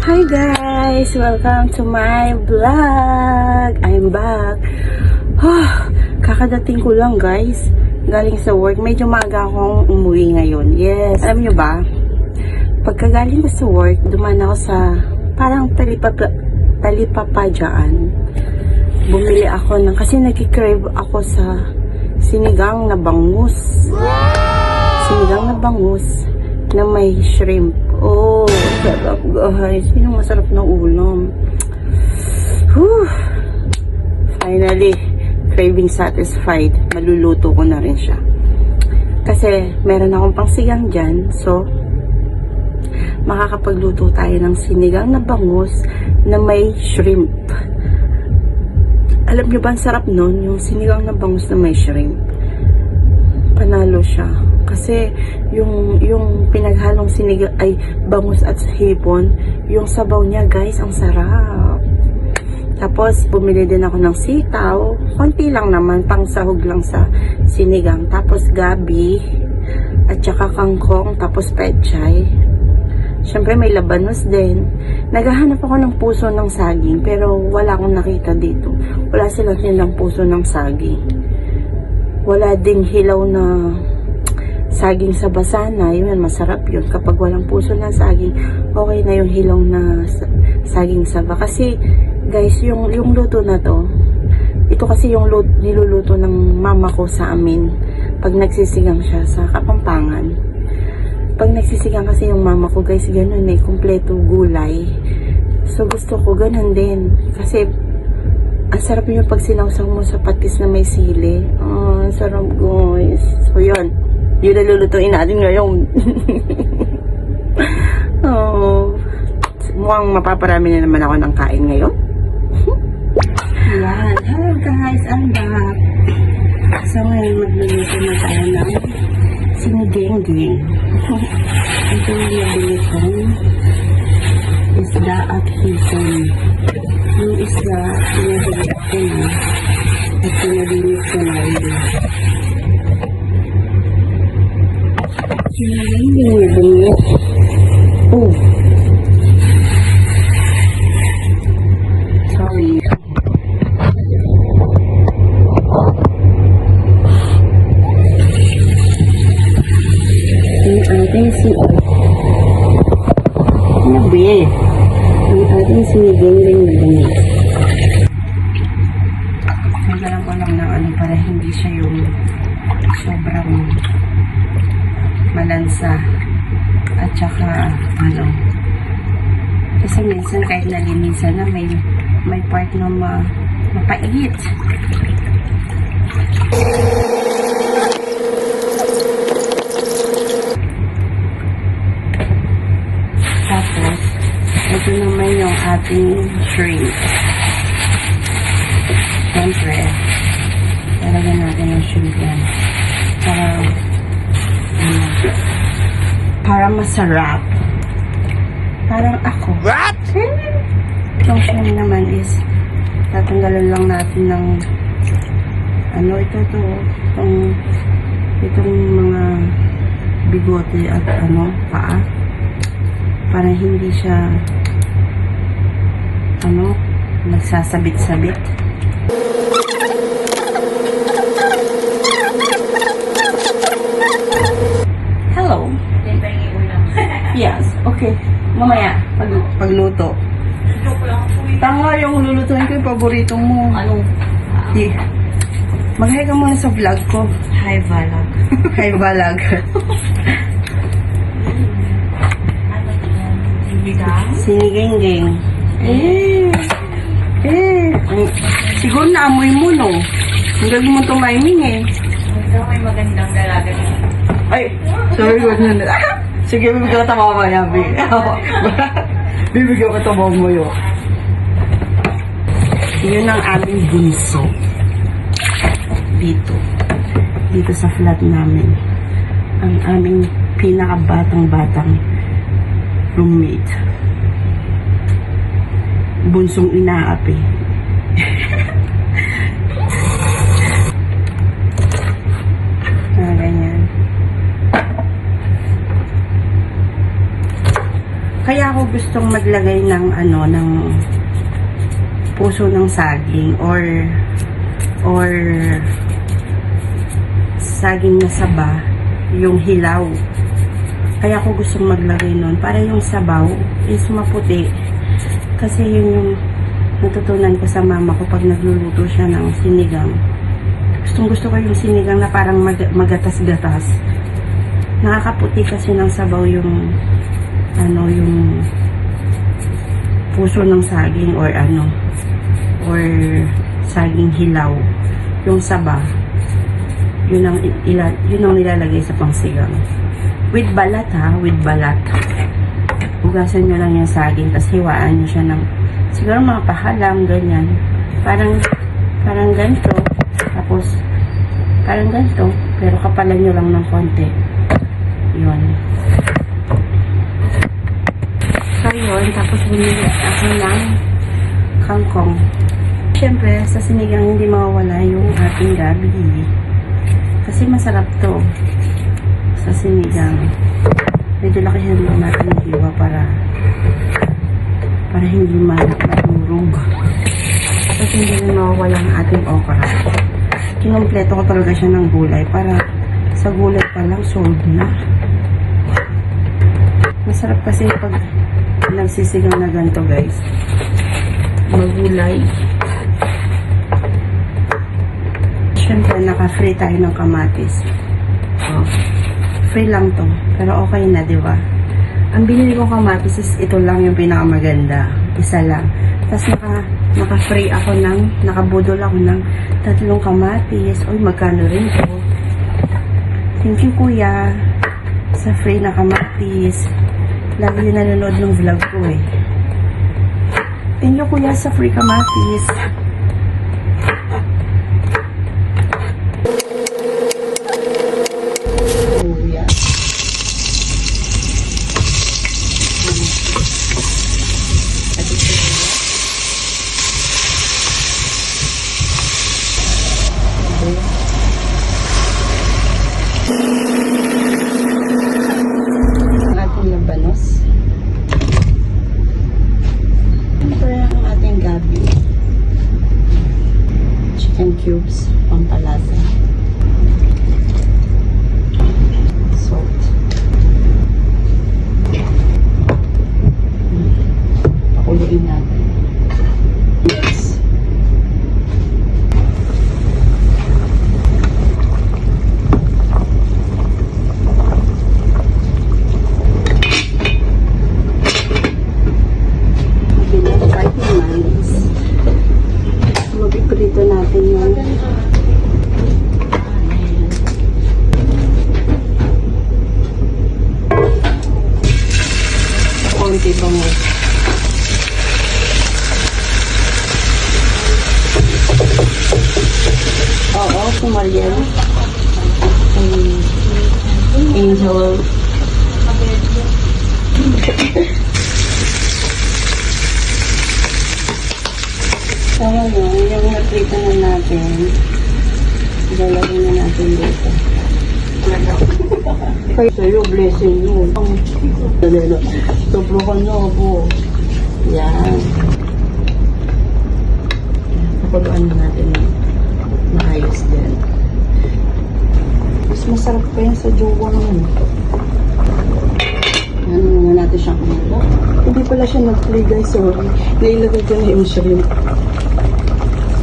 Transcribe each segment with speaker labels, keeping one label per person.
Speaker 1: Hi guys! Welcome to my vlog! I'm back! Kakadating ko lang guys. Galing sa work. Medyo maaga akong umuwi ngayon. Yes. Alam nyo ba? Pagkagaling ko sa work, dumaan ako sa parang talipapa dyan. Bumili ako ng, kasi nagkikrave ako sa sinigang na bangus. Sinigang na bangus na may shrimp. Oh, sarap guys. Yun ang masarap na ulam. Whew. Finally, craving satisfied. Maluluto ko na rin siya. Kasi meron akong pangsigang dyan. So, makakapagluto tayo ng sinigang na bangus na may shrimp. Alam niyo ba ang sarap nun? Yung sinigang na bangus na may shrimp. Panalo siya. Kasi yung pinaghalong sinigang ay bangus at hipon, yung sabaw niya guys, ang sarap. Tapos bumili din ako ng sitaw, konti lang naman, pang sahog lang sa sinigang. Tapos gabi at saka kangkong, tapos pechay. Syempre may labanos din. Naghahanap ako ng puso ng saging, pero wala akong nakita dito. Wala silang nilang puso ng saging. Wala ding hilaw na saging sa basana. Yun, masarap yun. Kapag walang puso ng saging, okay na yung hilaw na saging saba. Kasi, guys, yung luto na to, ito kasi yung niluluto ng mama ko sa amin pag nagsisigang siya sa Kapampangan. Pag nagsisigang kasi yung mama ko, guys, ganun eh, kumpleto gulay. So, gusto ko ganun din. Kasi, ang sarap yung pag sinawsaw mo sa patis na may sili. Ang sarap guys. So, yun. Yun na lulutuin natin ngayon. Oh, mukhang mapaparami na naman ako ng kain ngayon. Yan. Hello guys, I'm back. So, ngayon magluluto na tayo ng sinigang-ging. Ito yung nabili kong isda at hipon. Yung isda, pinabilit ko na at pinabilit ko na rin. Sinigang-ging nabili. Oh! Sorry. Ang ating sinigang-ging nabili. Nagalang ko lang ng ano para hindi siya yung sobrang malansa at saka ano, kasi minsan kahit nalinisan na may part na mapait. Tapos ito naman yung ating shrimp. Siyempre talagan natin yung shrimp yan para masarap. Parang ako. What? Itong shrimp naman is tatanggalan lang natin ng ano, itong mga bigote at ano, paa. Para hindi siya ano, nagsasabit-sabit. Hello. Yes, okay. Mamaya, pagluto. Tanga yung lulutuin ko yung paborito mo. Ano? Mag-hi ka muna sa vlog ko.
Speaker 2: Hi, vlog.
Speaker 1: Hi, vlog. Sinigang-ging. Siguro naamoy mo, no? Ang galing mo tumiming eh.
Speaker 2: Ikaw may magandang dalaga.
Speaker 1: Ay, sorry, sige, bibigyan ko tama mamaya, bibigyan ko tama mamaya. Yun ang aming bunso. Dito sa flat namin. Ang aming pinakabatang-batang roommate. Bunsong inaapi. Ganyan. Kaya ako gustong maglagay ng ng puso ng saging or saging na saba, yung hilaw. Kaya ako gustong maglagay nun para yung sabaw is maputi. Kasi yun yung natutunan ko sa mama ko pag nagluluto siya ng sinigang. Gustong gusto ko yung sinigang na parang magatas-gatas. Nakakaputi kasi ng sabaw yung yung puso ng saging or saging hilaw, yung saba. Yun ang nilalagay sa pangsigang. With balat with balat. Hugasan nyo lang yung saging, tapos hiwaan nyo siya ng siguro mga pahalam, ganyan. Parang ganito. Tapos, parang ganito, pero kapalan nyo lang ng konti. Yun. So, yun. Tapos, bumili ako ng kangkong. Siyempre, sa sinigang hindi mawawala yung ating gabi. Kasi masarap to sa sinigang. Medyo lakihan mo natin yung hiwa para hindi maturog. Kasi hindi na mawawala ang ating okra. Kinumpleto ko talaga siya ng gulay para sa gulay pa lang sold na. Masarap kasi pag nagsisigang na ganito, guys. Magulay. Siyempre, naka-free tayo ng kamatis. So, free lang to. Pero okay na, di ba? Ang binili ko kamatis is ito lang yung pinakamaganda. Isa lang. Tapos naka-free ako nakabudol ako ng 3 kamatis. Uy, magkano rin to? Thank you, kuya. Sa free na kamatis. Lagi yung nanonood ng vlog ko eh. Thank you, kuya, sa free kamatis. Ang ating labanos. Siyempre ang ating gabi. Chicken cubes, pampalasa. Salt. Pakuluin natin. Yes. Magpiprito natin yung konti bango. Oo, Sumalian. Angel. So, yung naprito na natin, ilalagay na natin dito. Kaya sa'yo, blessing mo. Sobrokan na ako. Yan. Pakuluan na natin na maayos din. Mas masarap pa yan sa jowa naman. Ano muna natin siyang kumula. Hindi pala siya nag-play, guys. Sorry. Nailagay ko na yung shrimp.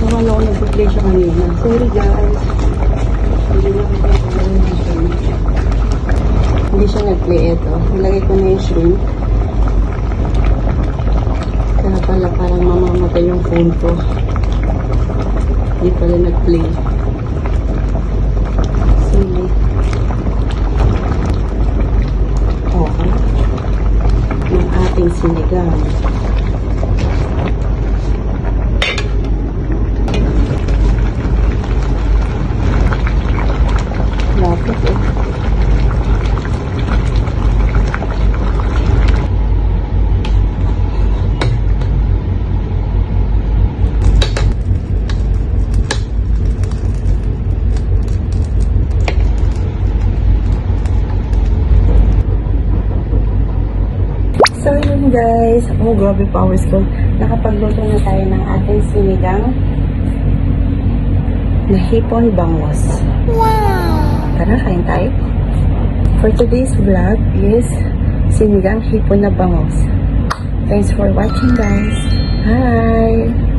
Speaker 1: Nakala ko nag-play siya kanina. Sorry, guys. Hindi siya nag-play ito. Nilagay ko na yung shrimp. Kaya pala parang mamamatay yung phone ko. Hindi pala nag-play. Sige. Okay. Yung ating sinigang. Lapit eh. So, yun grabe pawis ko. Nakapagluto na tayo ng ating sinigang na hipon bangus. Tara, kain tayo. For today's vlog is sinigang hipon na bangus. Thanks for watching, guys. Bye!